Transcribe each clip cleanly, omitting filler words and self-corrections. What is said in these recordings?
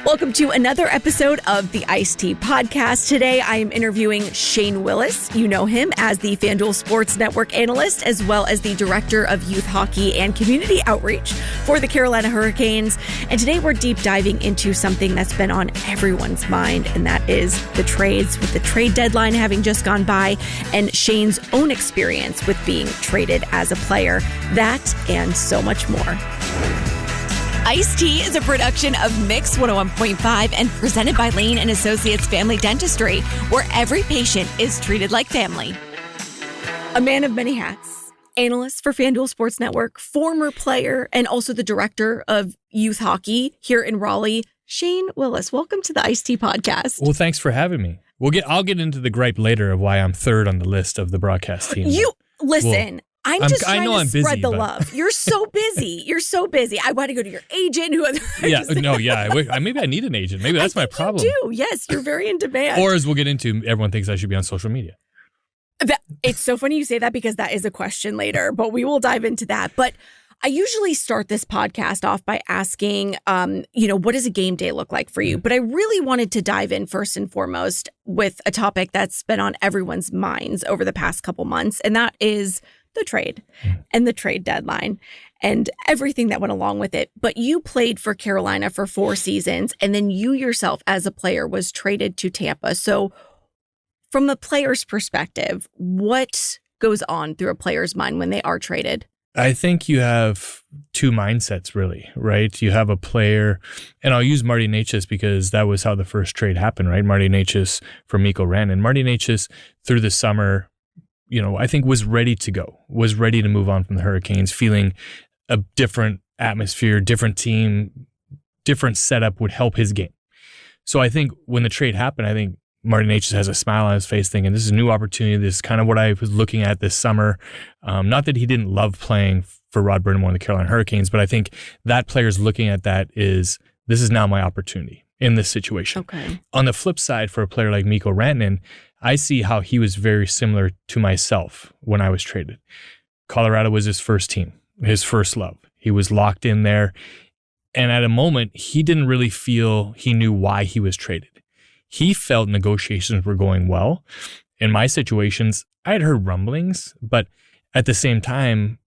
Welcome to another episode of the Ice-T Podcast. Today, I am interviewing Shane Willis. You know him as the FanDuel Sports Network analyst, as well as the Director of Youth Hockey and Community Outreach for the Carolina Hurricanes. And today, we're deep diving into something that's been on everyone's mind, and that is the trades, with the trade deadline having just gone by, and Shane's own experience with being traded as a player. That and so much more. Ice-T is a production of Mix 101.5 and presented by Lane & Associates Family Dentistry, where every patient is treated like family. A man of many hats, analyst for FanDuel Sports Network, former player, and also the director of youth hockey here in Raleigh, Shane Willis. Welcome to the Ice-T Podcast. Well, thanks for having me. I'll get into the gripe later of why I'm third on the list of the broadcast team. Listen. I'm just trying to spread the love. You're so busy. I want to go to your agent. Maybe I need an agent. Maybe that's my problem. You do. Yes, you're very in demand. Or as we'll get into, everyone thinks I should be on social media. It's so funny you say that because that is a question later, but we will dive into that. But I usually start this podcast off by asking, what does a game day look like for you? But I really wanted to dive in first and foremost with a topic that's been on everyone's minds over the past couple months, and that is the trade and the trade deadline and everything that went along with it. But you played for Carolina for 4 seasons, and then you yourself as a player was traded to Tampa. So from a player's perspective, what goes on through a player's mind when they are traded? I think you have two mindsets, really, right? You have a player, and I'll use Marty Necas because that was how the first trade happened, right? Marty Necas for Mikko Rantanen. Marty Necas through the summer, I think was ready to go, was ready to move on from the Hurricanes, feeling a different atmosphere, different team, different setup would help his game. So I think when the trade happened, I think Marty Necas has a smile on his face thinking, this is a new opportunity. This is kind of what I was looking at this summer. Not that he didn't love playing for Rod Brind'Amour and the Carolina Hurricanes, but I think that player's looking at that is, this is now my opportunity in this situation. Okay. On the flip side, for a player like Mikko Rantanen, I see how he was very similar to myself when I was traded. Colorado was his first team, his first love. He was locked in there. And at a moment, he didn't really feel he knew why he was traded. He felt negotiations were going well. In my situations, I had heard rumblings, but at the same time,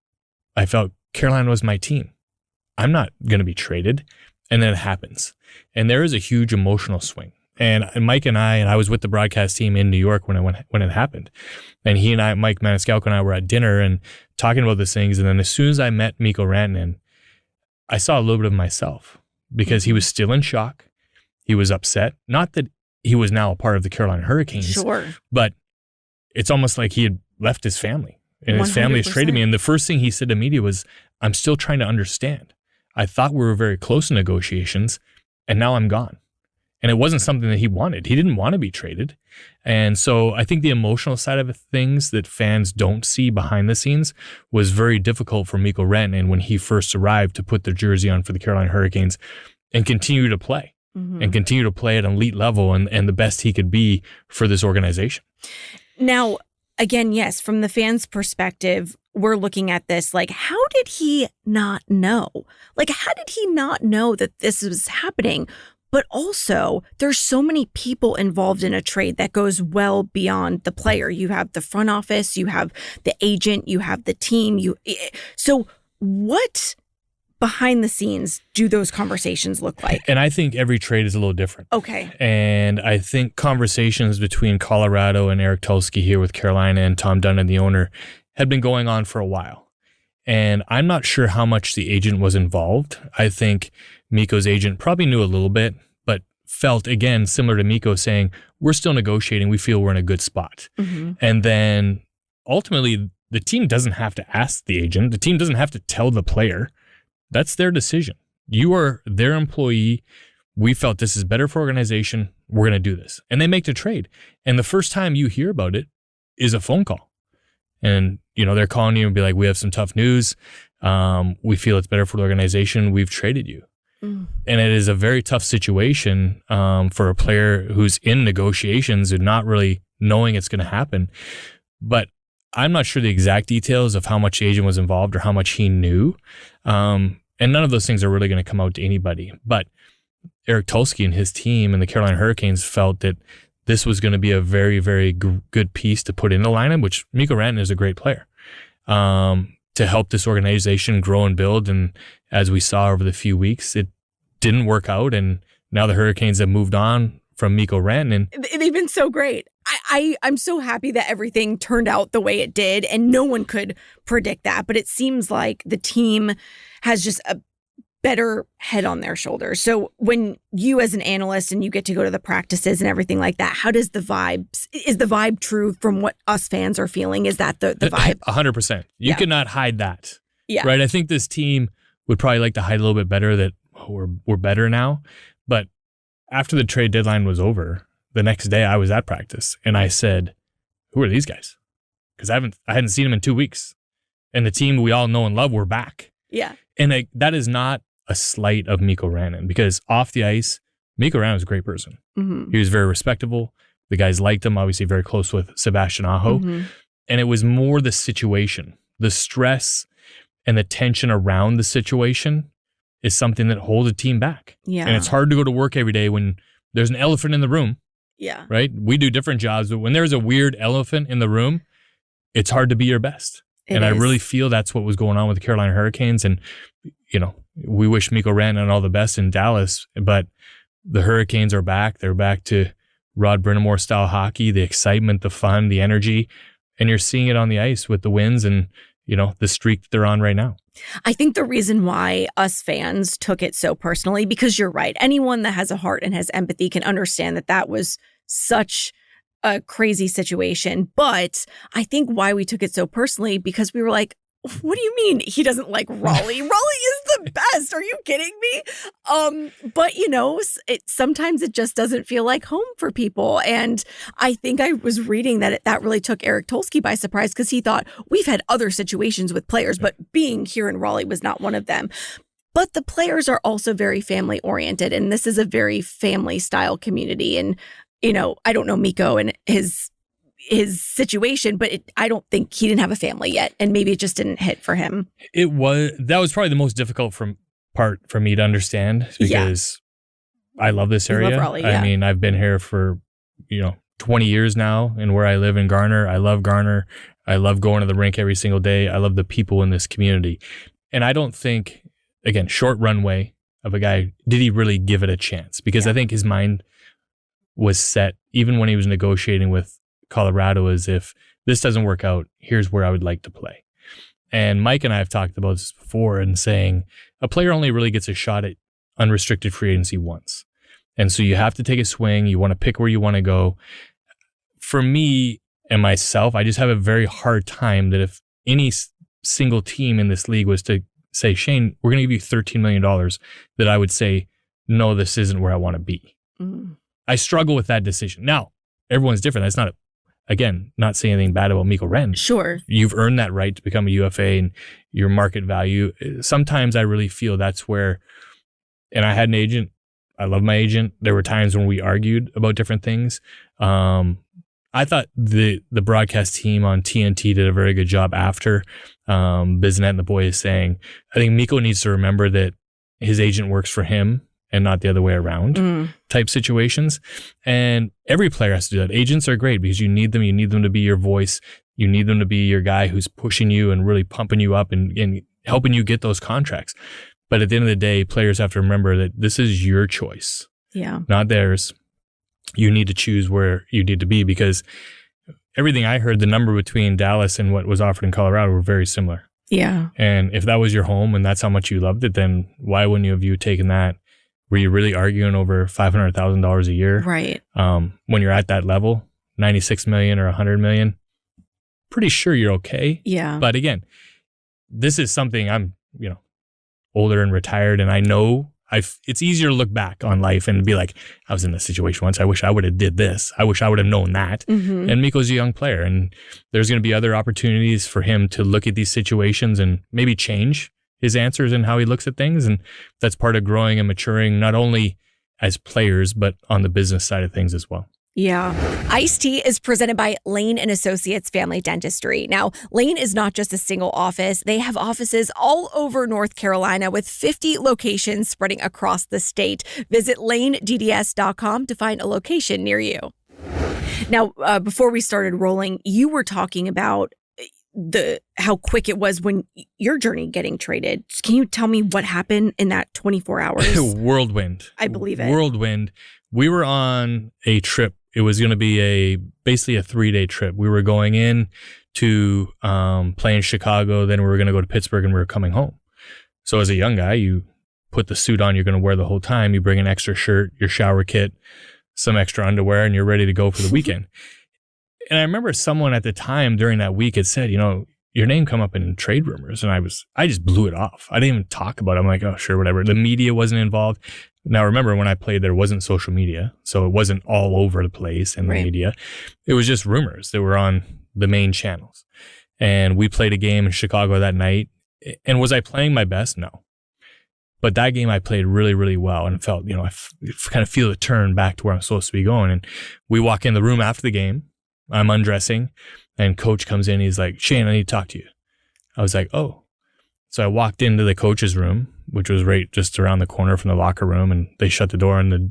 I felt Carolina was my team. I'm not going to be traded. And then it happens. And there is a huge emotional swing. And Mike and I was with the broadcast team in New York when it happened. And he and I, Mike Maniscalco and I were at dinner and talking about these things. And then as soon as I met Mikko Rantanen, I saw a little bit of myself because he was still in shock. He was upset. Not that he was now a part of the Carolina Hurricanes. Sure. But it's almost like he had left his family. And 100%. His family has traded me. And the first thing he said to media was, I'm still trying to understand. I thought we were very close in negotiations, and now I'm gone. And it wasn't something that he wanted. He didn't want to be traded. And so I think the emotional side of things that fans don't see behind the scenes was very difficult for Mikko Rantanen when he first arrived to put the jersey on for the Carolina Hurricanes and continue to play. Mm-hmm. And continue to play at an elite level and the best he could be for this organization. Now, again, yes, from the fans' perspective, we're looking at this like, how did he not know? Like, how did he not know that this was happening? But also, there's so many people involved in a trade that goes well beyond the player. You have the front office, you have the agent, you have the team. So what behind the scenes do those conversations look like? And I think every trade is a little different. Okay. And I think conversations between Colorado and Eric Tulsky here with Carolina and Tom Dundon, the owner, had been going on for a while. And I'm not sure how much the agent was involved. I think Mikko's agent probably knew a little bit, but felt, again, similar to Mikko saying, we're still negotiating. We feel we're in a good spot. Mm-hmm. And then ultimately, the team doesn't have to ask the agent. The team doesn't have to tell the player. That's their decision. You are their employee. We felt this is better for organization. We're going to do this. And they make the trade. And the first time you hear about it is a phone call. And, they're calling you and be like, we have some tough news. We feel it's better for the organization. We've traded you. Mm. And it is a very tough situation for a player who's in negotiations and not really knowing it's going to happen. But I'm not sure the exact details of how much the agent was involved or how much he knew. And none of those things are really going to come out to anybody. But Eric Tulsky and his team and the Carolina Hurricanes felt that this was going to be a very, very good piece to put in the lineup, which Mikko Rantanen is a great player, to help this organization grow and build. And as we saw over the few weeks, it didn't work out. And now the Hurricanes have moved on from Mikko Rantanen. They've been so great. I'm so happy that everything turned out the way it did, and no one could predict that. But it seems like the team has just a better head on their shoulders. So when you as an analyst and you get to go to the practices and everything like that, how does is the vibe true from what us fans are feeling? Is that the vibe? 100%. You cannot hide that. Yeah. Right. I think this team would probably like to hide a little bit better that we're better now. But after the trade deadline was over, the next day I was at practice and I said, who are these guys? Because I hadn't seen them in 2 weeks. And the team we all know and love, we're back. Yeah. And that is not a slight of Mikko Rantanen, because off the ice, Mikko Rantanen was a great person. Mm-hmm. He was very respectable. The guys liked him, obviously very close with Sebastian Aho. Mm-hmm. And it was more the situation, the stress and the tension around the situation is something that holds a team back. Yeah. And it's hard to go to work every day when there's an elephant in the room. Yeah. Right? We do different jobs, but when there's a weird elephant in the room, it's hard to be your best. I really feel that's what was going on with the Carolina Hurricanes. And, we wish Mikko Rantanen all the best in Dallas, but the Hurricanes are back. They're back to Rod Brind'Amour style hockey, the excitement, the fun, the energy. And you're seeing it on the ice with the wins and, the streak that they're on right now. I think the reason why us fans took it so personally, because you're right, anyone that has a heart and has empathy can understand that was such a crazy situation. But I think why we took it so personally, because we were like, what do you mean he doesn't like Raleigh? Raleigh is the best. Are you kidding me? But sometimes it just doesn't feel like home for people. And I think I was reading that really took Eric Tulsky by surprise, because he thought we've had other situations with players, but being here in Raleigh was not one of them. But the players are also very family oriented, and this is a very family style community. And, I don't know Mikko and his situation, but I don't think he didn't have a family yet, and maybe it just didn't hit for him. That was probably the most difficult part for me to understand, because I love this area. Love Raleigh, yeah. I mean, I've been here for 20 years now, and where I live in Garner, I love Garner. I love going to the rink every single day. I love the people in this community, and I don't think, again, short runway of a guy, did he really give it a chance? Because I think his mind was set even when he was negotiating with Colorado, as if this doesn't work out, here's where I would like to play. And Mike and I have talked about this before, and saying a player only really gets a shot at unrestricted free agency once. And so you have to take a swing. You want to pick where you want to go. For me and myself, I just have a very hard time that if any single team in this league was to say, Shane, we're going to give you $13 million, that I would say, no, this isn't where I want to be. Mm. I struggle with that decision. Now, everyone's different. That's not not saying anything bad about Mikko Rantanen. Sure. You've earned that right to become a UFA and your market value. Sometimes I really feel that's where, and I had an agent. I love my agent. There were times when we argued about different things. I thought the broadcast team on TNT did a very good job after Biznet and the boys saying, I think Mikko needs to remember that his agent works for him and not the other way around type situations. And every player has to do that. Agents are great because you need them. You need them to be your voice. You need them to be your guy who's pushing you and really pumping you up and helping you get those contracts. But at the end of the day, players have to remember that this is your choice, not theirs. You need to choose where you need to be, because everything I heard, the number between Dallas and what was offered in Colorado were very similar. Yeah. And if that was your home and that's how much you loved it, then why wouldn't you have taken that? Were you really arguing over $500,000 a year? Right. When you're at that level, $96 million or $100 million, pretty sure you're okay. Yeah. But again, this is something I'm, older and retired, and I know it's easier to look back on life and be like, I was in this situation once. I wish I would have did this. I wish I would have known that. Mm-hmm. And Mikko's a young player, and there's going to be other opportunities for him to look at these situations and maybe change his answers and how he looks at things. And that's part of growing and maturing, not only as players, but on the business side of things as well. Yeah. Iced Tea is presented by Lane & Associates Family Dentistry. Now, Lane is not just a single office. They have offices all over North Carolina with 50 locations spreading across the state. Visit lanedds.com to find a location near you. Now, before we started rolling, you were talking about how quick it was when your journey getting traded. Can you tell me what happened in that 24 hours? Whirlwind. I believe it. Whirlwind. We were on a trip. It was going to be basically a 3-day trip. We were going in to play in Chicago. Then we were going to go to Pittsburgh and we were coming home. So as a young guy, you put the suit on you're going to wear the whole time. You bring an extra shirt, your shower kit, some extra underwear, and you're ready to go for the weekend. And I remember someone at the time during that week had said, your name come up in trade rumors. And I just blew it off. I didn't even talk about it. I'm like, oh, sure, whatever. The media wasn't involved. Now, remember when I played, there wasn't social media. So it wasn't all over the place in the media. It was just rumors that were on the main channels. And we played a game in Chicago that night. And was I playing my best? No. But that game I played really, really well and felt, I kind of feel the turn back to where I'm supposed to be going. And we walk in the room after the game. I'm undressing and coach comes in. He's like, Shane, I need to talk to you. I was like, oh. So I walked into the coach's room, which was right just around the corner from the locker room, and they shut the door and the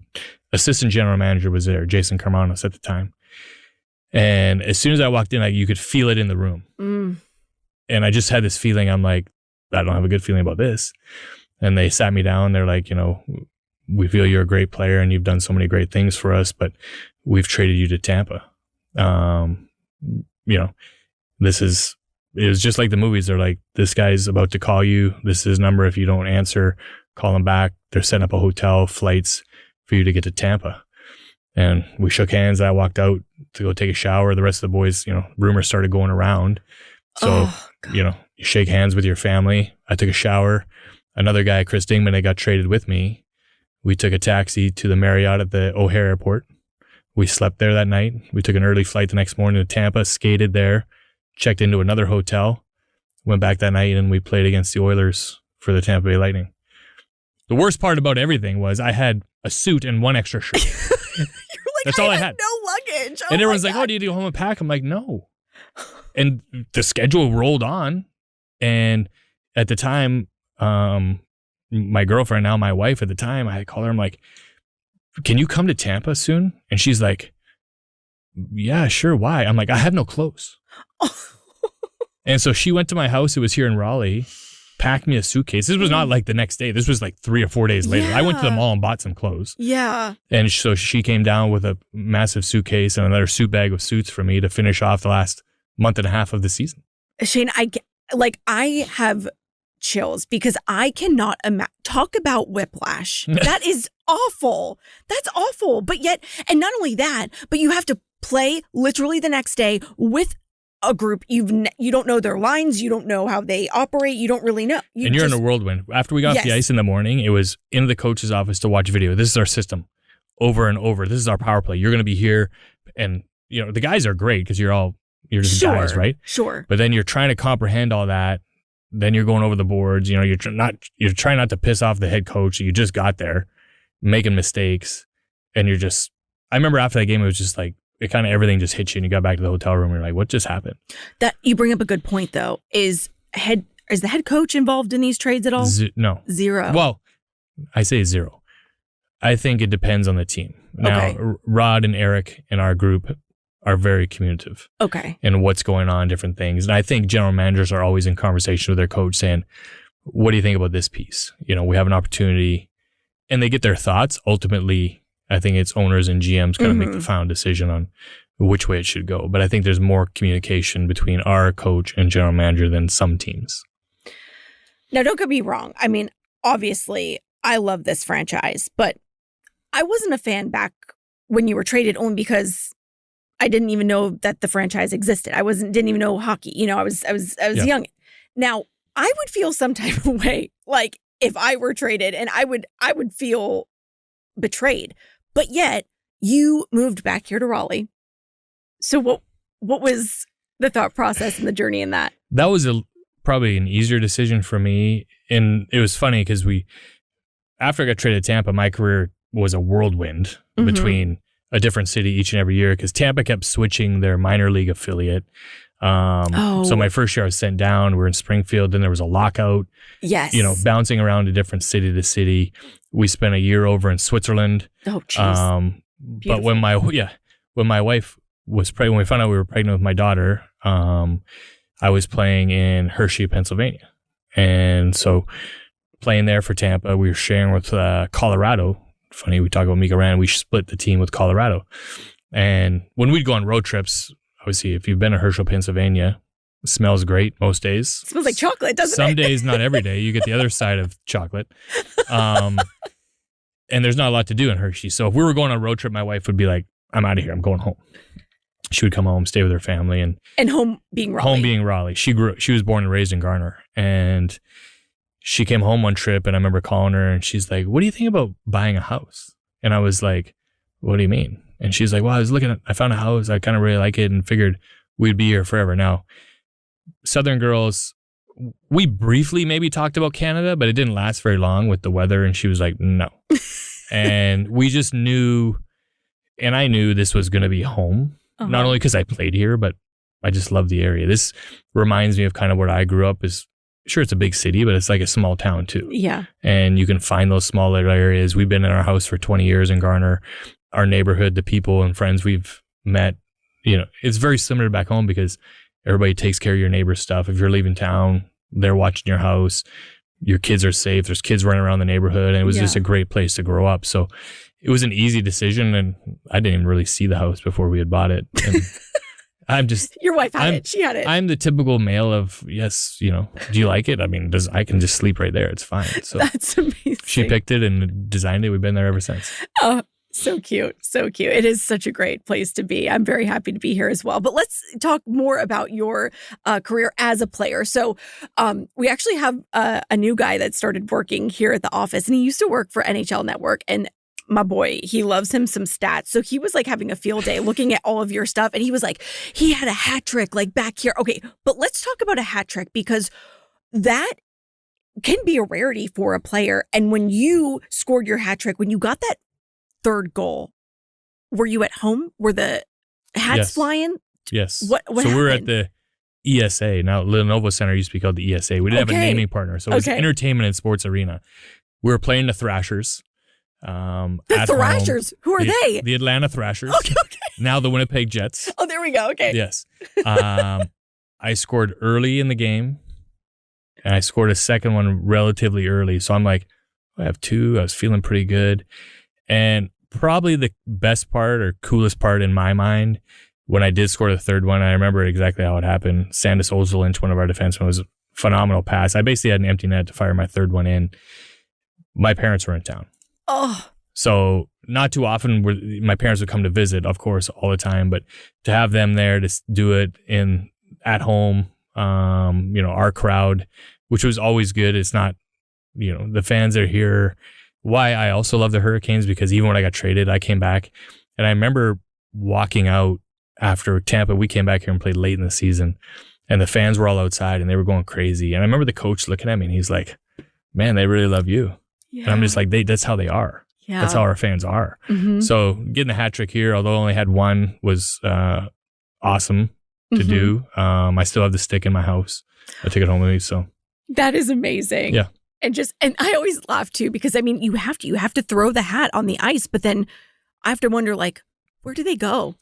assistant general manager was there, Jason Carmanos at the time. And as soon as I walked in, you could feel it in the room. And I just had this feeling, I'm like, I don't have a good feeling about this. And they sat me down. They're like, we feel you're a great player and you've done so many great things for us, but we've traded you to Tampa. It was just like the movies. They're like, this guy's about to call you. This is his number. If you don't answer, call him back. They're setting up a hotel, flights for you to get to Tampa. And we shook hands. I walked out to go take a shower. The rest of the boys, rumors started going around. So, you shake hands with your family. I took a shower. Another guy, Chris Dingman, that got traded with me. We took a taxi to the Marriott at the O'Hare Airport. We slept there that night. We took an early flight the next morning to Tampa, skated there, checked into another hotel, went back that night, and we played against the Oilers for the Tampa Bay Lightning. The worst part about everything was I had a suit and one extra shirt. That's all I had. No luggage. And everyone's like, oh, do you go home and pack? I'm like, no. And the schedule rolled on. And at the time, my girlfriend, now my wife at the time, I called her, I'm like, can you come to Tampa soon? And she's like, yeah, sure. Why? I'm like, I have no clothes. And so she went to my house. It was here in Raleigh, packed me a suitcase. This was not like the next day. This was like 3 or 4 days later. Yeah. I went to the mall and bought some clothes. Yeah. And so she came down with a massive suitcase and another suit bag of suits for me to finish off the last month and a half of the season. Shane, I have chills because I cannot talk about whiplash. That is awful. That's awful. But yet, and not only that, but you have to play literally the next day with a group. You don't know their lines. You don't know how they operate. You don't really know. And you're in a whirlwind. After we got off the ice in the morning, it was into the coach's office to watch video. This is our system over and over. This is our power play. You're going to be here. And, the guys are great because you're just guys, right? Sure. But then you're trying to comprehend all that. Then you're going over the boards. You're trying not to piss off the head coach. You just got there making mistakes. And I remember after that game, it was just like, it kind of everything just hit you and you got back to the hotel room and you're like, what just happened? That you bring up a good point though. Is the head coach involved in these trades at all? No. Zero. Well, I say zero. I think it depends on the team. Now, Rod and Eric in our group are very communicative. Okay. And what's going on, different things. And I think general managers are always in conversation with their coach saying, what do you think about this piece? We have an opportunity, and they get their thoughts. Ultimately, I think it's owners and GMs kind of make the final decision on which way it should go. But I think there's more communication between our coach and general manager than some teams. Now, don't get me wrong. I mean, obviously, I love this franchise, but I wasn't a fan back when you were traded only because I didn't even know that the franchise existed. Didn't even know hockey. I was young. Now, I would feel some type of way, like if I were traded, and I would feel betrayed. But yet, you moved back here to Raleigh. So what was the thought process and the journey in that? That was probably an easier decision for me, and it was funny because after I got traded to Tampa, my career was a whirlwind between a different city each and every year because Tampa kept switching their minor league affiliate. So my first year I was sent down. We're in Springfield. Then there was a lockout. Yes. Bouncing around to different city to city. We spent a year over in Switzerland. Oh, jeez. But when my wife was pregnant, when we found out we were pregnant with my daughter, I was playing in Hershey, Pennsylvania. And so playing there for Tampa, we were sharing with Colorado. Funny, we talk about Mikko Rantanen. We split the team with Colorado. And when we'd go on road trips, obviously, if you've been to Hershey, Pennsylvania, it smells great most days. It smells like chocolate, doesn't it? Some days, not every day. You get the other side of chocolate. And there's not a lot to do in Hershey. So if we were going on a road trip, my wife would be like, I'm out of here. I'm going home. She would come home, stay with her family. And home being Raleigh. Home being Raleigh. She was born and raised in Garner. And she came home one trip and I remember calling her and she's like, what do you think about buying a house? And I was like, what do you mean? And she's like, well, I found a house. I kind of really like it and figured we'd be here forever. Now, Southern girls, we briefly maybe talked about Canada, but it didn't last very long with the weather. And she was like, no. And we just knew, and I knew this was going to be home, not only because I played here, but I just love the area. This reminds me of kind of where I grew up. Sure, it's a big city, but it's like a small town too. Yeah. And you can find those small little areas. We've been in our house for 20 years in Garner. Our neighborhood, the people and friends we've met, it's very similar back home because everybody takes care of your neighbor's stuff. If you're leaving town, they're watching your house. Your kids are safe. There's kids running around the neighborhood. And it was just a great place to grow up. So it was an easy decision. And I didn't even really see the house before we had bought it. And I'm just... Your wife had it. She had it. I'm the typical male of, yes, do you like it? I mean, I can just sleep right there. It's fine. So that's amazing. She picked it and designed it. We've been there ever since. Oh, so cute. So cute. It is such a great place to be. I'm very happy to be here as well. But let's talk more about your career as a player. So we actually have a new guy that started working here at the office, and he used to work for NHL Network. And my boy, he loves him some stats. So he was like having a field day looking at all of your stuff. And he was like, he had a hat trick like back here. Okay, but let's talk about a hat trick because that can be a rarity for a player. And when you scored your hat trick, when you got that third goal, were you at home? Were the hats flying? Yes. What so happened? We were at the ESA. Now, Lenovo Center used to be called the ESA. We didn't have a naming partner. So it was Entertainment and Sports Arena. We were playing the Thrashers. The Thrashers? Who are they? The Atlanta Thrashers. Okay. Now the Winnipeg Jets. Oh, there we go. Okay. Yes. I scored early in the game, and I scored a second one relatively early. So I'm like, I have two. I was feeling pretty good. And probably the best part or coolest part in my mind, when I did score the third one, I remember exactly how it happened. Sandis Ozolinch, one of our defensemen, was a phenomenal pass. I basically had an empty net to fire my third one in. My parents were in town. Oh. So not too often my parents would come to visit, of course, all the time, but to have them there to do it at home, our crowd, which was always good. It's not, the fans are here. Why I also love the Hurricanes, because even when I got traded, I came back and I remember walking out after Tampa. We came back here and played late in the season, and the fans were all outside and they were going crazy. And I remember the coach looking at me and he's like, man, they really love you. Yeah. And I'm just like, that's how they are. Yeah. That's how our fans are. Mm-hmm. So getting the hat trick here, although I only had one, was awesome to do. I still have the stick in my house. I took it home with me. So that is amazing. Yeah. And I always laugh too, because I mean, you have to throw the hat on the ice, but then I have to wonder, like, where do they go?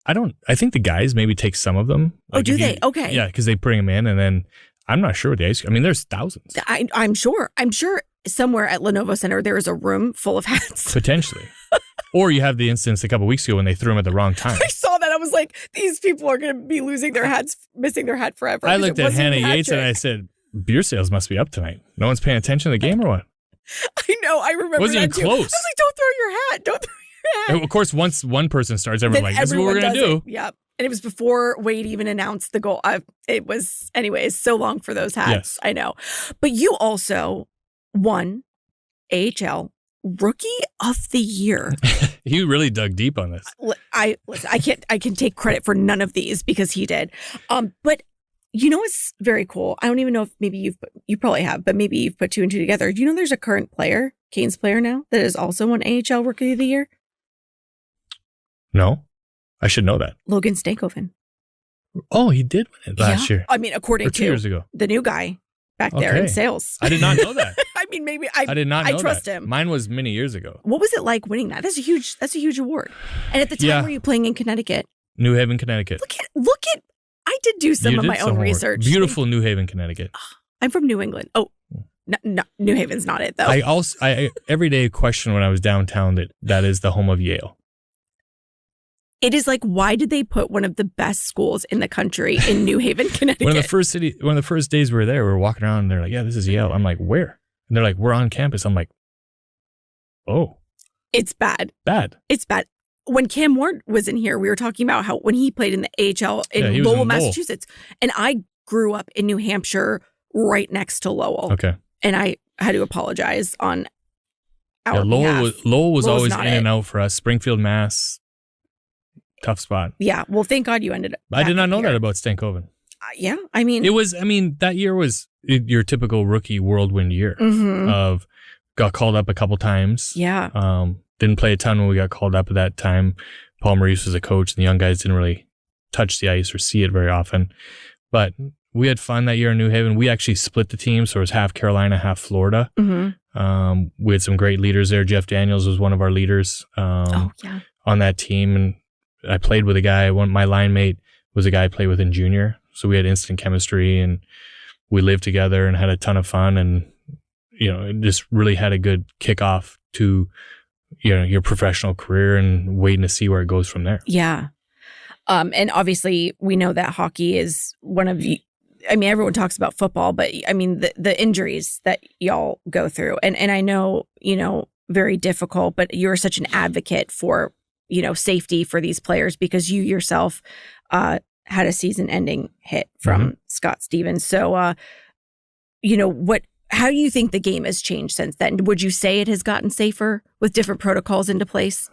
I think the guys maybe take some of them. Like, do they? Okay. Yeah, because they bring them in, and then I'm not sure what the ice. I mean, there's thousands. I'm sure somewhere at Lenovo Center there is a room full of hats. Potentially. Or you have the instance a couple of weeks ago when they threw them at the wrong time. I saw that. I was like, these people are going to be losing their hats, missing their hat forever. I looked at Hannah Yates and I said, beer sales must be up tonight. No one's paying attention to the game or what? I know. I remember it wasn't even too. close. I was like, don't throw your hat. Don't throw your hat. And of course, once one person starts, everyone's like, this is what we're going to do. Yeah. And it was before Wade even announced the goal. It was, anyways, so long for those hats. Yes. I know. But you also won AHL Rookie of the Year. You really dug deep on this. I can take credit for none of these because he did. But you know what's very cool? I don't even know if maybe you probably have, but maybe you've put two and two together. Do you know there's a current player, Canes player now, that is also won AHL Rookie of the Year? No? I should know that. Logan Stankoven. Oh, he did win it last year. I mean, according or 2 years ago. The new guy back there in sales. I did not know that. I mean, maybe I did not know I trust that. him. Mine was many years ago. What was it like winning that? That's a huge award. And at the time, were you playing in Connecticut? New Haven, Connecticut. Look at. I did do some of my own research. Beautiful New Haven, Connecticut. I'm from New England. Oh, no, New Haven's not it though. I every day question when I was downtown that is the home of Yale. It is like, why did they put one of the best schools in the country in New Haven, Connecticut? One of the first days we were there, we were walking around and they're like, yeah, this is Yale. I'm like, where? And they're like, we're on campus. I'm like, oh. It's bad. It's bad. When Cam Ward was in here, we were talking about how when he played in the AHL in Lowell, Massachusetts, and I grew up in New Hampshire right next to Lowell. Okay. And I had to apologize on our behalf. Lowell was always in it. and out for us. Springfield, Mass. Tough spot. Yeah. Well, thank God you ended up. I did not know that about Stankoven. Yeah. I mean, that year was your typical rookie whirlwind year of got called up a couple times. Yeah. Didn't play a ton when we got called up at that time. Paul Maurice was a coach and the young guys didn't really touch the ice or see it very often. But we had fun that year in New Haven. We actually split the team. So it was half Carolina, half Florida. Mm-hmm. We had some great leaders there. Jeff Daniels was one of our leaders on that team. And I played with a guy, my line mate was a guy I played with in junior. So we had instant chemistry and we lived together and had a ton of fun. And, it just really had a good kickoff to, your professional career and waiting to see where it goes from there. Yeah. And obviously we know that hockey is one of the, everyone talks about football, but the injuries that y'all go through and I know, very difficult, but you're such an advocate for, safety for these players because you yourself had a season-ending hit from Scott Stevens. So, how do you think the game has changed since then? Would you say it has gotten safer with different protocols into place?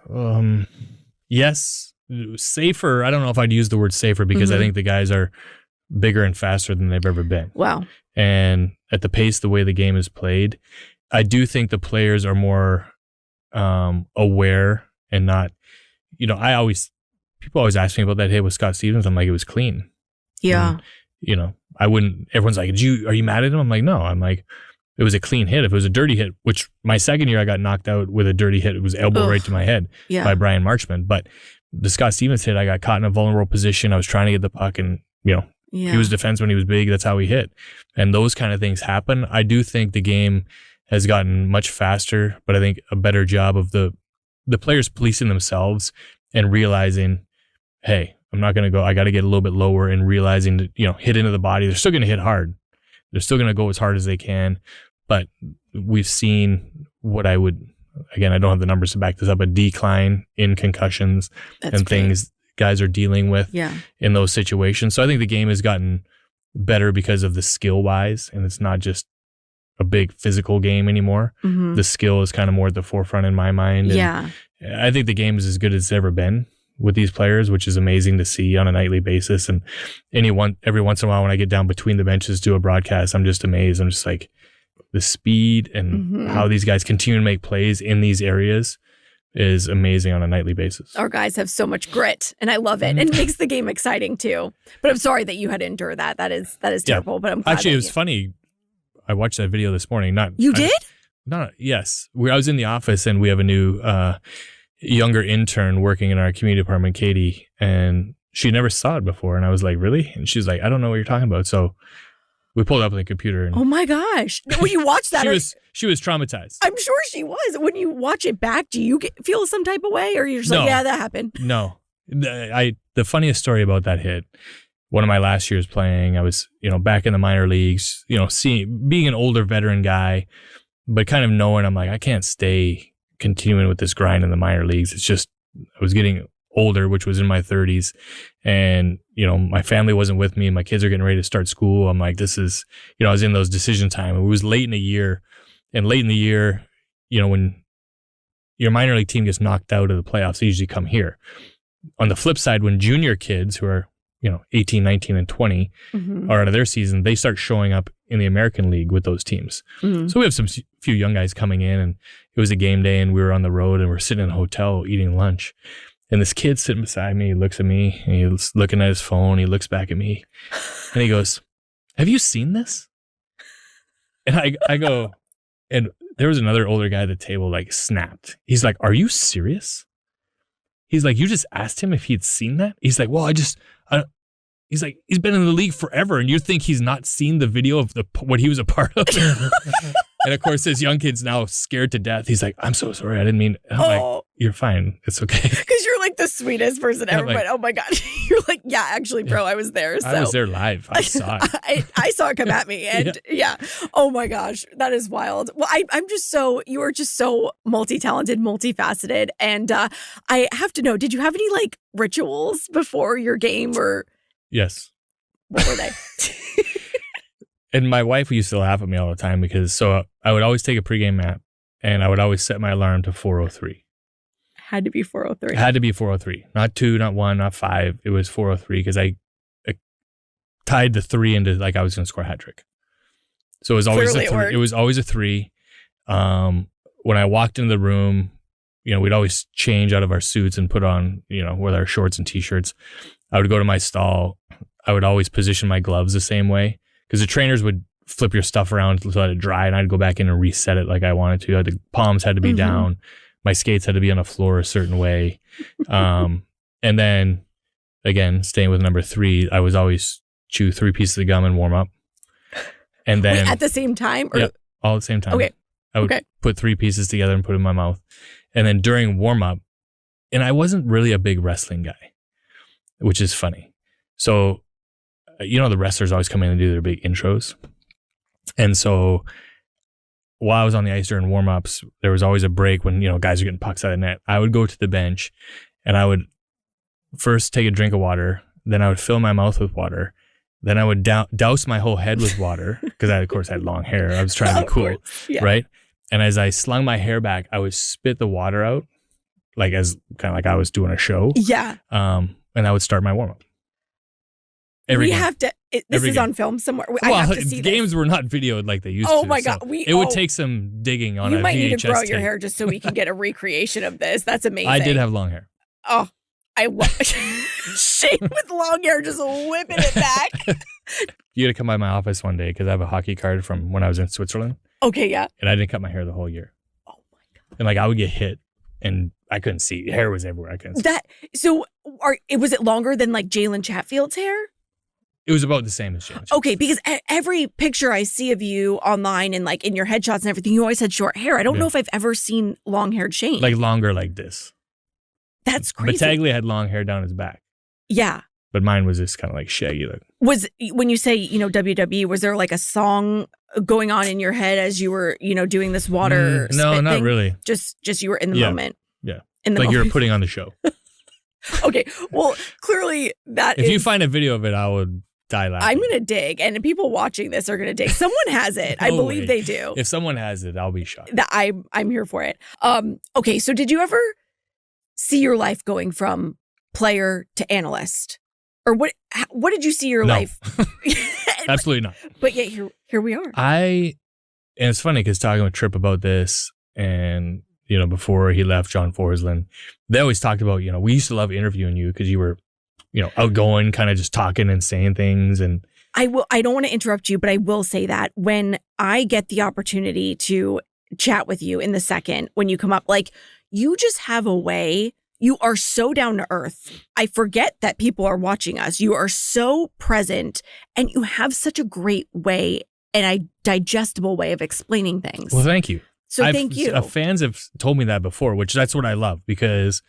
Yes, safer. I don't know if I'd use the word safer because I think the guys are bigger and faster than they've ever been. Wow. And at the pace, the way the game is played, I do think the players are more aware and not. People always ask me about that hit with Scott Stevens. I'm like, it was clean. Yeah. And, I wouldn't, everyone's like, are you mad at him? I'm like, no, it was a clean hit. If it was a dirty hit, which my second year I got knocked out with a dirty hit, it was elbow right to my head by Brian Marchman. But the Scott Stevens hit, I got caught in a vulnerable position. I was trying to get the puck and, he was defenseman. He was big. That's how he hit. And those kind of things happen. I do think the game has gotten much faster, but I think a better job of the players policing themselves and realizing, hey, I'm not going to go. I got to get a little bit lower and realizing that, hit into the body. They're still going to hit hard. They're still going to go as hard as they can. But we've seen what I don't have the numbers to back this up, a decline in concussions things guys are dealing with in those situations. So I think the game has gotten better because of the skill wise, and it's not just a big physical game anymore. Mm-hmm. The skill is kind of more at the forefront in my mind. And I think the game is as good as it's ever been with these players, which is amazing to see on a nightly basis. And every once in a while when I get down between the benches to a broadcast, I'm just amazed. I'm just like the speed and how these guys continue to make plays in these areas is amazing on a nightly basis. Our guys have so much grit and I love it. And it makes the game exciting too. But I'm sorry that you had to endure that. That is terrible. But I'm glad actually, it was funny. I watched that video this morning. Did? Yes. I was in the office and we have a new younger intern working in our community department, Katie, and she never saw it before. And I was like, really? And she's like, I don't know what you're talking about. So we pulled it up on the computer. And oh my gosh. When you watch that, she was traumatized. I'm sure she was. When you watch it back, do you feel some type of way or you're just like, yeah, that happened? No. The funniest story about that hit, one of my last years playing, I was, back in the minor leagues, being an older veteran guy, but kind of knowing I'm like, I can't stay continuing with this grind in the minor leagues. It's just, I was getting older, which was in my 30s. And, my family wasn't with me and my kids are getting ready to start school. I'm like, this is, I was in those decision time. It was late in the year. And late in the year, when your minor league team gets knocked out of the playoffs, they usually come here. On the flip side, when junior kids who are, 18, 19, and 20 are out of their season, they start showing up in the American League with those teams. Mm-hmm. So we have few young guys coming in, and it was a game day, and we were on the road, and we're sitting in a hotel eating lunch. And this kid sitting beside me, he looks at me, and he's looking at his phone. He looks back at me, and he goes, "Have you seen this?" And I go, and there was another older guy at the table, like, snapped. He's like, "Are you serious?" He's like, "You just asked him if he'd seen that?" He's like, "Well, he's like, he's been in the league forever, and you think he's not seen the video of what he was a part of?" And of course, this young kid's now scared to death. He's like, "I'm so sorry. I didn't mean." And I'm like, "You're fine. It's okay." Because you're like the sweetest person ever. But oh my God. You're like, "Yeah, actually, bro, I was there." So. I was there live. I saw it. I saw it come at me. And yeah. Oh my gosh. That is wild. Well, you are just so multi-talented, multifaceted. And I have to know, did you have any like rituals before your game or? Yes. What were they? And my wife used to laugh at me all the time because I would always take a pregame nap and I would always set my alarm to 4:03. Had to be 4:03. It had to be 4:03. Not 2, not 1, not 5. It was 4:03 because I tied the 3 into like I was going to score a hat trick. So it was always a 3. It was always a 3. When I walked into the room, we'd always change out of our suits and put on, with our shorts and t-shirts. I would go to my stall. I would always position my gloves the same way because the trainers would flip your stuff around to let it dry, and I'd go back in and reset it like I wanted to. The palms had to be down. My skates had to be on the floor a certain way. And then, again, staying with number 3, I was always chew 3 pieces of gum and warm up. And then at the same time? Or? Yeah, all at the same time. Okay. I would put 3 pieces together and put it in my mouth. And then during warm up, and I wasn't really a big wrestling guy, which is funny. So, the wrestlers always come in and do their big intros. And so while I was on the ice during warm-ups, there was always a break when, guys are getting pucks out of the net. I would go to the bench and I would first take a drink of water. Then I would fill my mouth with water. Then I would douse my whole head with water because I, of course, had long hair. I was trying to be cool, right? And as I slung my hair back, I would spit the water out like as kind of like I was doing a show. Yeah. And I would start my warm-up. This is on film somewhere. I have to see games this. were not videoed like they used to. Oh my God. It would take some digging on a VHS You might need to grow tape. your hair just so we can get a recreation of this. That's amazing. I did have long hair. Oh, I love Shane with long hair just whipping it back. You got to come by my office one day because I have a hockey card from when I was in Switzerland. Okay, yeah. And I didn't cut my hair the whole year. Oh my God. And I would get hit and I couldn't see. Hair was everywhere. I couldn't see. So was it longer than like Jalen Chatfield's hair? It was about the same as James. Okay, because every picture I see of you online and like in your headshots and everything, you always had short hair. I don't know if I've ever seen long-haired Shane. Like longer like this. That's crazy. Battaglia had long hair down his back. Yeah. But mine was just kind of like shaggy look. When you say, WWE, was there like a song going on in your head as you were, doing this water No, spit not thing? really. Just you were in the moment. Yeah. In the like moment. you were putting on the show. Okay. Well, clearly if you find a video of it, I would die laughing. I'm going to dig, and people watching this are going to dig. Someone has it. I believe they do. If someone has it, I'll be shocked. I'm here for it. Okay, so did you ever see your life going from player to analyst? Or what did you see your life? Absolutely not. But yet here we are. And it's funny because talking with Tripp about this and, before he left John Forsland, they always talked about, we used to love interviewing you because you were outgoing, kind of just talking and saying things. And I don't want to interrupt you, but I will say that when I get the opportunity to chat with you in the second, when you come up, like you just have a way, you are so down to earth. I forget that people are watching us. You are so present and you have such a great way and a digestible way of explaining things. Well, thank you. So thank you. Fans have told me that before, which that's what I love because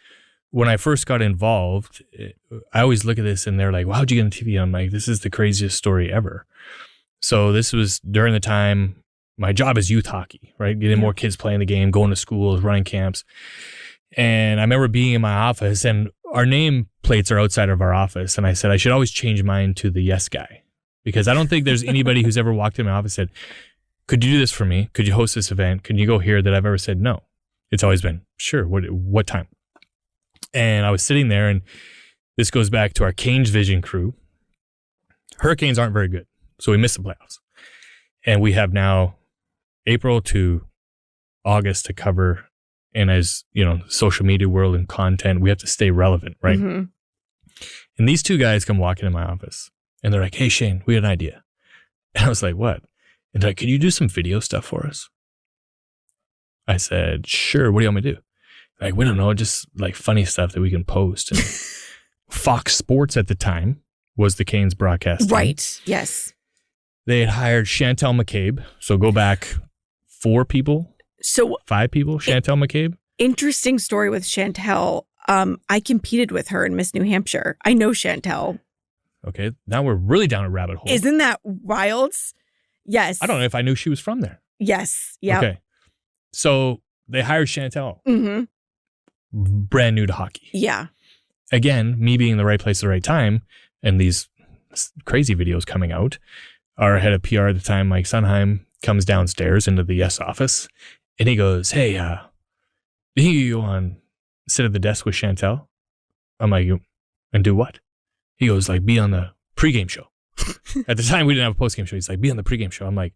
when I first got involved, I always look at this and they're like, well, how'd you get on TV? I'm like, this is the craziest story ever. So this was during the time, my job is youth hockey, right? Getting more kids playing the game, going to schools, running camps. And I remember being in my office and our name plates are outside of our office. And I said, I should always change mine to the yes guy because I don't think there's anybody who's ever walked in my office and said, could you do this for me? Could you host this event? Can you go here? That I've ever said no. It's always been, sure. What time? And I was sitting there, and this goes back to our Canes Vision crew. Hurricanes aren't very good, so we missed the playoffs. And we have now April to August to cover And as, social media world and content, we have to stay relevant, right? Mm-hmm. And these two guys come walking in my office and they're like, hey, Shane, we had an idea. And I was like, what? And they're like, could you do some video stuff for us? I said, sure. What do you want me to do? Like, we don't know, just like funny stuff that we can post. And Fox Sports at the time was the Canes broadcast team. Right. Yes. They had hired Chantel McCabe. So go back 5 people. Chantel McCabe. Interesting story with Chantel. I competed with her in Miss New Hampshire. I know Chantel. Okay. Now we're really down a rabbit hole. Isn't that wild? Yes. I don't know if I knew she was from there. Yes. Yeah. Okay. So they hired Chantel. Mm-hmm. Brand new to hockey. Yeah. Again, me being in the right place at the right time and these crazy videos coming out. Our head of PR at the time, Mike Sunheim, comes downstairs into the Yes office and he goes, hey, you go sit at the desk with Chantel? I'm like, and do what? He goes, like, be on the pregame show. At the time, we didn't have a postgame show. He's like, be on the pregame show. I'm like,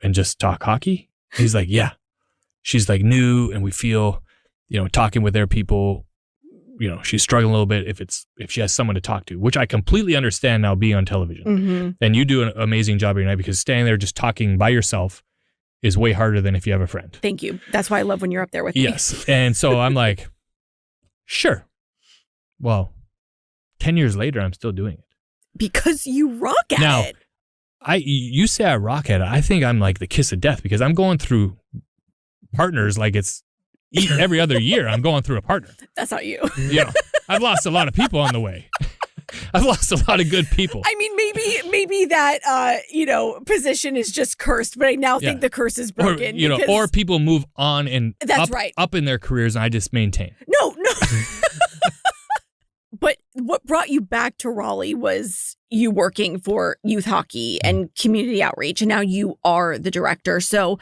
and just talk hockey? He's like, yeah. She's like new and we feel, talking with their people, she's struggling a little bit if she has someone to talk to, which I completely understand now being on television. Mm-hmm. And you do an amazing job every night because standing there just talking by yourself is way harder than if you have a friend. Thank you. That's why I love when you're up there with me. Yes. And so I'm like, sure. Well, 10 years later, I'm still doing it. Because you rock at it. You say I rock at it. I think I'm like the kiss of death because I'm going through partners like it's every other year. I'm going through a partner. That's not you. I've lost a lot of people on the way. I've lost a lot of good people. I mean, maybe that position is just cursed, but I now think the curse is broken. Or people move on and that's right. up in their careers, and I just maintain. No. But what brought you back to Raleigh was you working for youth hockey and community outreach, and now you are the director. So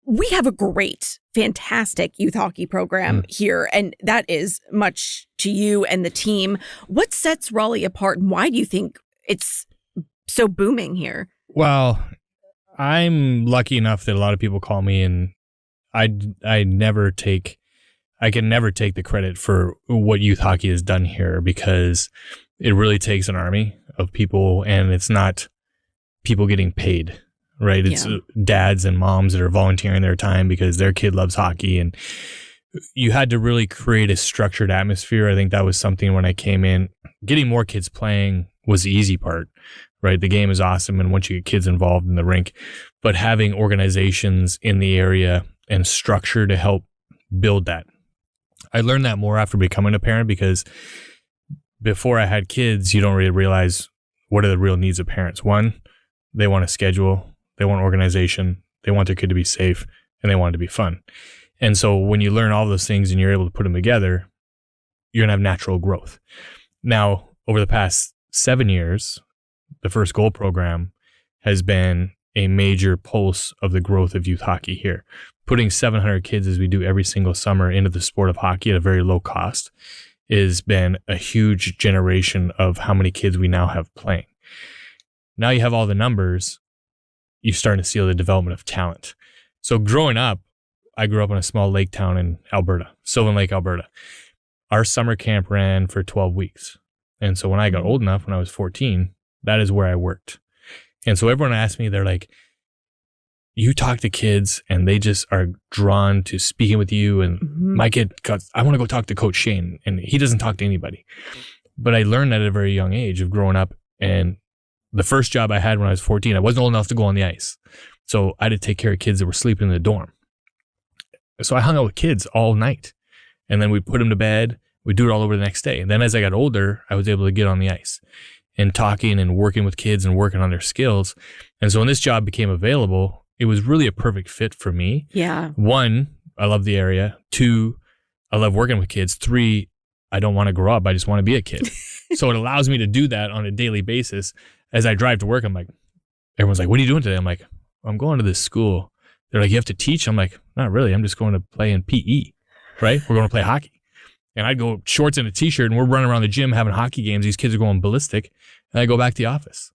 we have a fantastic youth hockey program here, and that is much to you and the team. What sets Raleigh apart, and why do you think it's so booming here? Well, I'm lucky enough that a lot of people call me, and I can never take the credit for what youth hockey has done here because it really takes an army of people, and it's not people getting paid. Right. It's dads and moms that are volunteering their time because their kid loves hockey. And you had to really create a structured atmosphere. I think that was something when I came in. Getting more kids playing was the easy part. Right. The game is awesome. And once you get kids involved in the rink, but having organizations in the area and structure to help build that. I learned that more after becoming a parent because before I had kids, you don't really realize what are the real needs of parents. One, they want a schedule. They want organization, they want their kid to be safe, and they want it to be fun. And so when you learn all those things and you're able to put them together, you're going to have natural growth. Now, over the past 7 years, the First Goal program has been a major pulse of the growth of youth hockey here. Putting 700 kids, as we do every single summer, into the sport of hockey at a very low cost has been a huge generation of how many kids we now have playing. Now you have all the numbers, you're starting to see the development of talent. So growing up, I grew up in a small lake town in Alberta, Sylvan Lake, Alberta. Our summer camp ran for 12 weeks. And so when I got old enough, when I was 14, that is where I worked. And so everyone asked me, they're like, you talk to kids and they just are drawn to speaking with you. And my kid, I want to go talk to Coach Shane, and he doesn't talk to anybody. But I learned that at a very young age of growing up. And the first job I had when I was 14, I wasn't old enough to go on the ice. So I had to take care of kids that were sleeping in the dorm. So I hung out with kids all night. And then we put them to bed. We'd do it all over the next day. And then as I got older, I was able to get on the ice and talking and working with kids and working on their skills. And so when this job became available, it was really a perfect fit for me. Yeah. 1, I love the area. 2, I love working with kids. 3, I don't want to grow up. I just want to be a kid. So it allows me to do that on a daily basis. As I drive to work, I'm like, everyone's like, what are you doing today? I'm like, I'm going to this school. They're like, you have to teach? I'm like, not really. I'm just going to play in PE, right? We're going to play hockey. And I'd go shorts and a t-shirt and we're running around the gym having hockey games. These kids are going ballistic. And I go back to the office.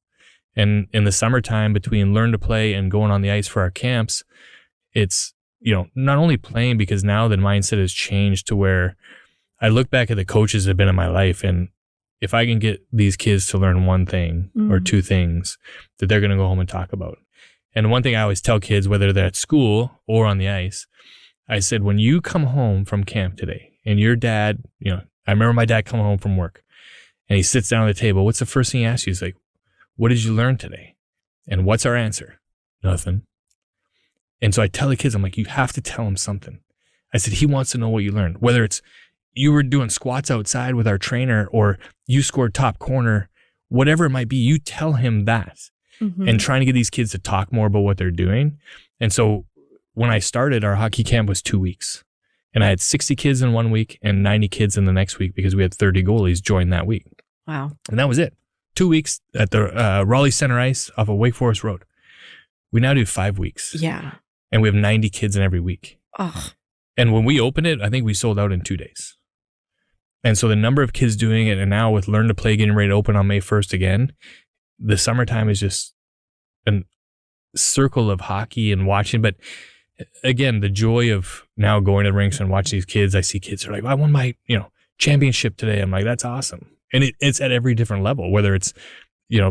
And in the summertime between learn to play and going on the ice for our camps, it's not only playing, because now the mindset has changed to where I look back at the coaches that have been in my life, and if I can get these kids to learn one thing or two things that they're going to go home and talk about. And one thing I always tell kids, whether they're at school or on the ice, I said, when you come home from camp today and your dad, I remember my dad coming home from work and he sits down at the table. What's the first thing he asks you? He's like, what did you learn today? And what's our answer? Nothing. And so I tell the kids, I'm like, you have to tell him something. I said, he wants to know what you learned, whether it's you were doing squats outside with our trainer or you scored top corner, whatever it might be, you tell him that. And trying to get these kids to talk more about what they're doing. And so when I started, our hockey camp was 2 weeks. And I had 60 kids in 1 week and 90 kids in the next week because we had 30 goalies join that week. Wow. And that was it. 2 weeks at the Raleigh Center Ice off of Wake Forest Road. We now do 5 weeks. Yeah. And we have 90 kids in every week. Oh. And when we opened it, I think we sold out in 2 days. And so the number of kids doing it, and now with Learn to Play getting ready to open on May 1st again, the summertime is just a circle of hockey and watching. But again, the joy of now going to the rinks and watching these kids, I see kids who are like, I won my, championship today. I'm like, that's awesome. And it's at every different level, whether it's,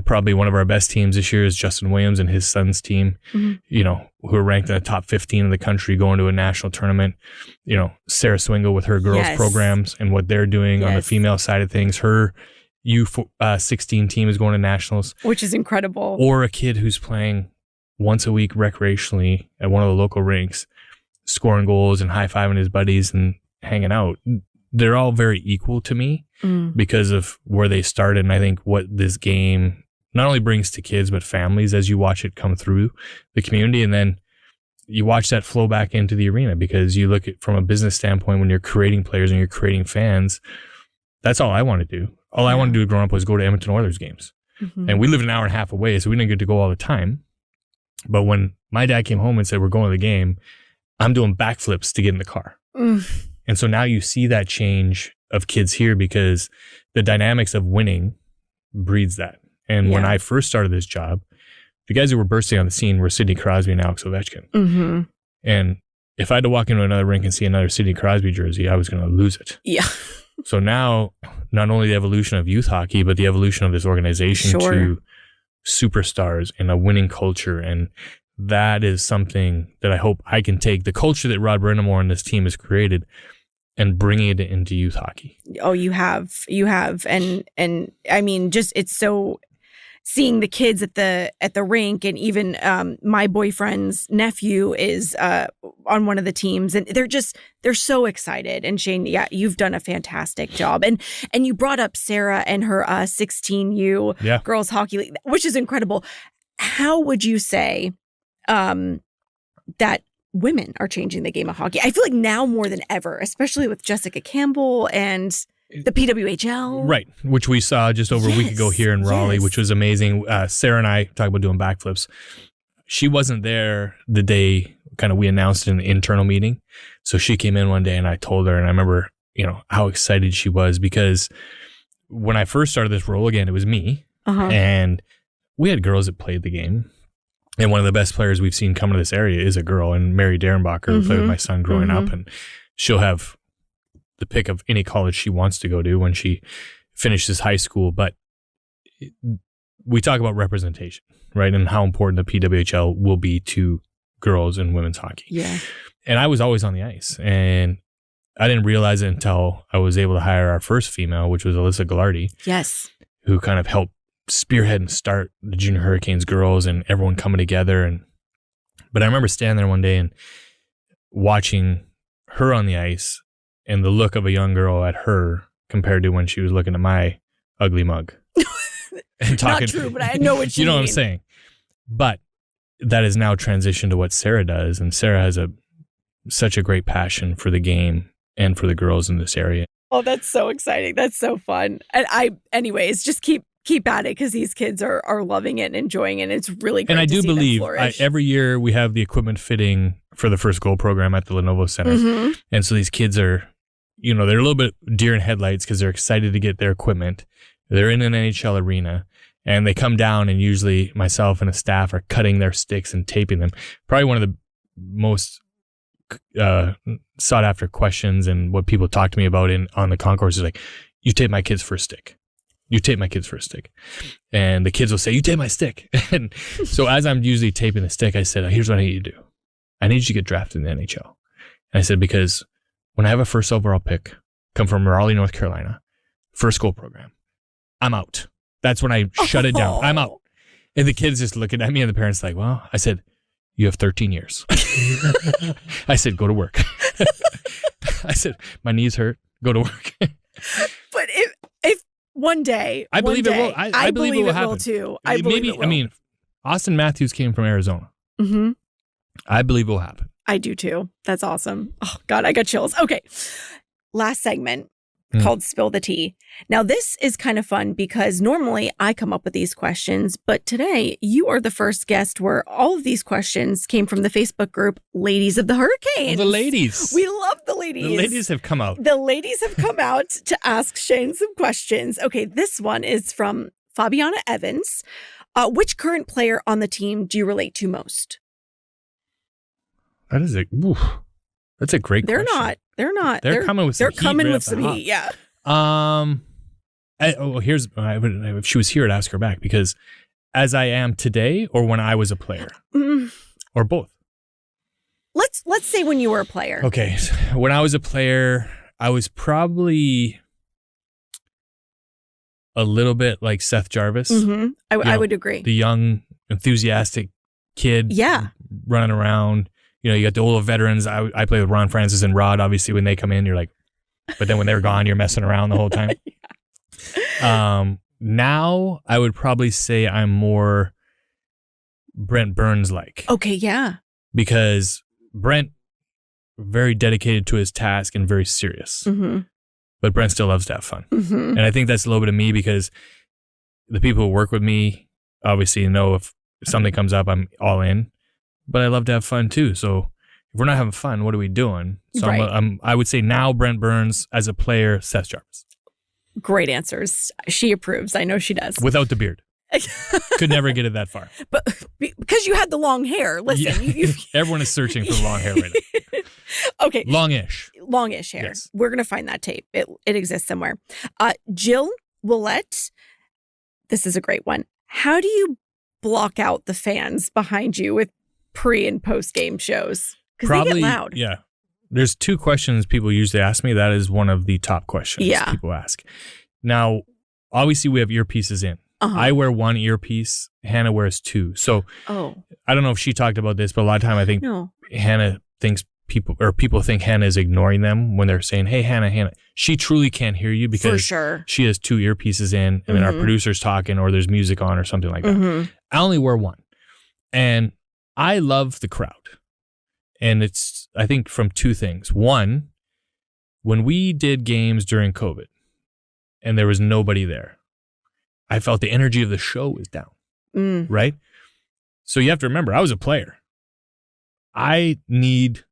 probably one of our best teams this year is Justin Williams and his son's team, who are ranked in the top 15 in the country going to a national tournament. Sarah Swingle with her girls programs and what they're doing on the female side of things. Her U16 team is going to nationals, which is incredible. Or a kid who's playing once a week recreationally at one of the local rinks, scoring goals and high-fiving his buddies and hanging out. They're all very equal to me because of where they started. And I think what this game not only brings to kids, but families as you watch it come through the community. And then you watch that flow back into the arena, because you look at from a business standpoint, when you're creating players and you're creating fans, that's all I want to do. All I wanted to do growing up was go to Edmonton Oilers games. And we lived an hour and a half away, so we didn't get to go all the time. But when my dad came home and said, we're going to the game, I'm doing backflips to get in the car. And so now you see that change of kids here, because the dynamics of winning breeds that. And when I first started this job, the guys who were bursting on the scene were Sidney Crosby and Alex Ovechkin. And if I had to walk into another rink and see another Sidney Crosby jersey, I was going to lose it. Yeah. So now, not only the evolution of youth hockey, but the evolution of this organization to superstars and a winning culture. And that is something that I hope I can take the culture that Rod Brindamore and this team has created and bringing it into youth hockey. Oh, you have. And I mean, just, it's so, seeing the kids at the rink, and even my boyfriend's nephew is on one of the teams, and they're so excited. And Shane, you've done a fantastic job. And you brought up Sarah and her 16U girls hockey league, which is incredible. How would you say that women are changing the game of hockey? I feel like now more than ever, especially with Jessica Campbell and the PWHL. Right, which we saw just over a week ago here in Raleigh, which was amazing. Sarah and I talked about doing backflips. She wasn't there the day kind of we announced in an internal meeting. So she came in one day and I told her, and I remember, how excited she was, because when I first started this role, again, it was me. And we had girls that played the game. And one of the best players we've seen come to this area is a girl, and Mary Derenbacher, who played with my son growing up. And she'll have the pick of any college she wants to go to when she finishes high school. But we talk about representation, right? And how important the PWHL will be to girls and women's hockey. Yeah. And I was always on the ice, and I didn't realize it until I was able to hire our first female, which was Alyssa Gallardi. Yes. Who kind of helped spearhead and start the Junior Hurricanes girls and everyone coming together. But I remember standing there one day and watching her on the ice, and the look of a young girl at her compared to when she was looking at my ugly mug. And talking, not true, but I know what you know what I'm saying. But that has now transitioned to what Sarah does, and Sarah has such a great passion for the game and for the girls in this area. Oh, that's so exciting! That's so fun. And anyways, just keep at it, because these kids are loving it and enjoying it. And it's really great. And I to do see believe them flourish. every year we have the equipment fitting for the First Goal program at the Lenovo Center, and so these kids are, they're a little bit deer in headlights because they're excited to get their equipment. They're in an NHL arena, and they come down, and usually myself and a staff are cutting their sticks and taping them. Probably one of the most sought after questions and what people talk to me about on the concourse is like, you tape my kids for a stick. You tape my kids for a stick. And the kids will say, you tape my stick. And so as I'm usually taping the stick, I said, here's what I need you to do. I need you to get drafted in the NHL. And I said, because when I have a first overall pick, come from Raleigh, North Carolina, first school program, I'm out. That's when I shut it down. I'm out. And the kids just looking at me and the parents like, well, I said, you have 13 years. I said, go to work. I said, my knees hurt. Go to work. But if one day, I believe it will. I believe it will happen. Will too. I mean, Austin Matthews came from Arizona. Mm-hmm. I believe it will happen. I do too. That's awesome. Oh God, I got chills. Okay. Last segment called Spill the Tea. Now this is kind of fun because normally I come up with these questions, but today you are the first guest where all of these questions came from the Facebook group Ladies of the Hurricanes. The ladies. We love the ladies. The ladies have come out. The ladies have come out to ask Shane some questions. Okay, this one is from Fabiana Evans. Which current player on the team do you relate to most? That's a great question. They're not. They're coming with some heat. They're coming with some heat, yeah. If she was here, I'd ask her back because as I am today or when I was a player or both. Let's say when you were a player. Okay. So when I was a player, I was probably a little bit like Seth Jarvis. Mm-hmm. I would agree. The young, enthusiastic kid running around. You know, you got the older veterans. I play with Ron Francis and Rod. Obviously, when they come in, you're like, but then when they're gone, you're messing around the whole time. Now, I would probably say I'm more Brent Burns-like. Okay, yeah. Because Brent, very dedicated to his task and very serious. Mm-hmm. But Brent still loves to have fun. Mm-hmm. And I think that's a little bit of me because the people who work with me obviously know if something comes up, I'm all in. But I love to have fun too. So if we're not having fun, what are we doing? So right. I would say now Brent Burns as a player, Seth Jarvis. Great answers. She approves. I know she does. Without the beard. Could never get it that far. But because you had the long hair. Listen. Yeah. Everyone is searching for long hair right now. Okay. Longish hair. Yes. We're going to find that tape. It exists somewhere. Jill Willette. This is a great one. How do you block out the fans behind you with pre and post game shows? Because they get loud. Yeah. There's two questions people usually ask me. That is one of the top questions people ask. Now, obviously we have earpieces in. Uh-huh. I wear one earpiece. Hannah wears two. So I don't know if she talked about this, but a lot of time I think Hannah thinks people think Hannah is ignoring them when they're saying, hey, Hannah. She truly can't hear you because she has two earpieces in and then our producer's talking or there's music on or something like that. Mm-hmm. I only wear one. And I love the crowd. And it's, I think, from two things. One, when we did games during COVID and there was nobody there, I felt the energy of the show was down, right? So you have to remember, I was a player. I need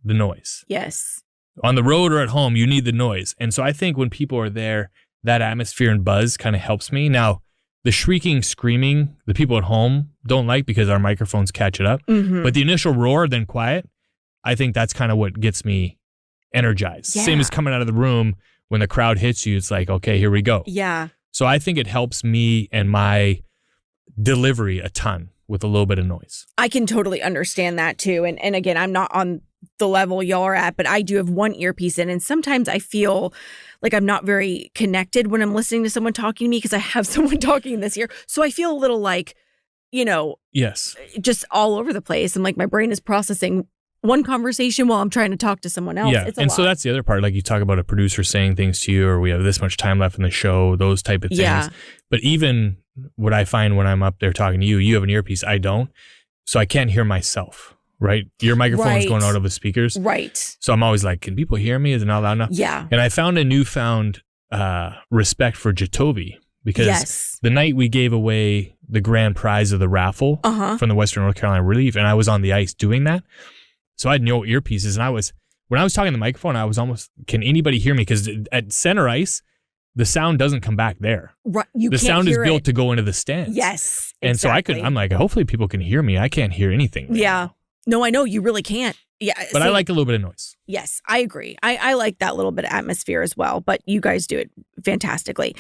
the noise. Yes. On the road or at home, you need the noise. And so I think when people are there, that atmosphere and buzz kind of helps me. Now, the shrieking, screaming, the people at home don't like because our microphones catch it up. Mm-hmm. But the initial roar, then quiet, I think that's kind of what gets me energized. Yeah. Same as coming out of the room when the crowd hits you. It's like, okay, here we go. Yeah. So I think it helps me and my delivery a ton with a little bit of noise. I can totally understand that too. And again, I'm not on the level y'all are at, but I do have one earpiece in. And sometimes I feel like I'm not very connected when I'm listening to someone talking to me because I have someone talking in this ear. So I feel a little like, yes, just all over the place. And like my brain is processing one conversation while I'm trying to talk to someone else. Yeah. It's a lot. So that's the other part. Like you talk about a producer saying things to you or we have this much time left in the show, those type of things. Yeah. But even what I find when I'm up there talking to you, you have an earpiece, I don't. So I can't hear myself. Right? Your microphone's going out of the speakers. Right. So I'm always like, can people hear me? Is it not loud enough? Yeah. And I found a newfound respect for Jatovi because the night we gave away the grand prize of the raffle from the Western North Carolina Relief, and I was on the ice doing that. So I had no earpieces. And when I was talking to the microphone, I was almost, can anybody hear me? Because at center ice, the sound doesn't come back there. Right. The sound is built to go into the stands. Yes. And exactly. so I'm like, hopefully people can hear me. I can't hear anything. Right now. No, I know you really can't. Yeah, But I like a little bit of noise. Yes, I agree. I like that little bit of atmosphere as well, but you guys do it fantastically.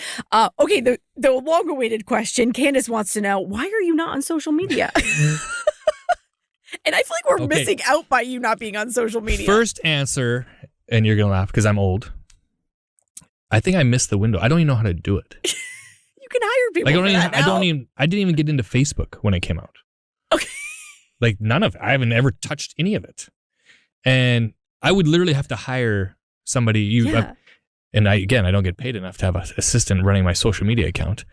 Okay, the long-awaited question. Candace wants to know, why are you not on social media? And I feel like we're missing out by you not being on social media. First answer, and you're going to laugh because I'm old. I think I missed the window. I don't even know how to do it. You can hire people for that now. I didn't even get into Facebook when it came out. Okay. Like none of it. I haven't ever touched any of it. And I would literally have to hire somebody. And I don't get paid enough to have an assistant running my social media account.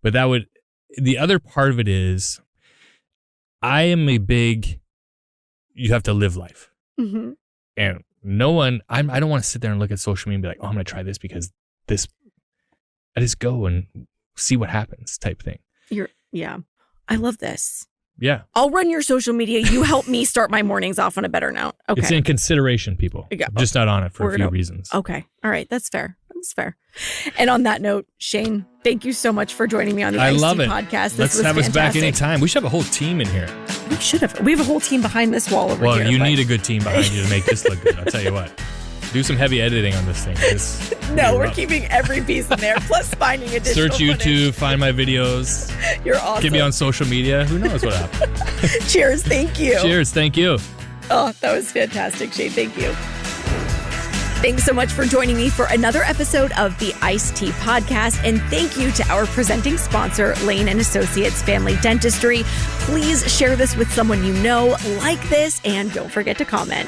But the other part of it is I am you have to live life. Mm-hmm. And I don't want to sit there and look at social media and be like, oh, I'm going to try this because this, I just go and see what happens type thing. I love this. Yeah. I'll run your social media. You help me start my mornings off on a better note. Okay. It's in consideration, people. I'm just not on it for a few reasons. Okay. All right. That's fair. That's fair. And on that note, Shane, thank you so much for joining me on the Ice Tea podcast. Let's have us back anytime. We should have a whole team in here. We should have. We have a whole team behind this wall over here. Well, you need a good team behind you to make this look good. I'll tell you what. Do some heavy editing on this thing. No, we're keeping every piece in there, plus finding additional Search YouTube, find my videos. You're awesome. Get me on social media. Who knows what happens? Cheers. Thank you. Cheers. Thank you. Oh, that was fantastic, Shane. Thank you. Thanks so much for joining me for another episode of the Ice Tea podcast. And thank you to our presenting sponsor, Lane & Associates Family Dentistry. Please share this with someone you know, like this, and don't forget to comment.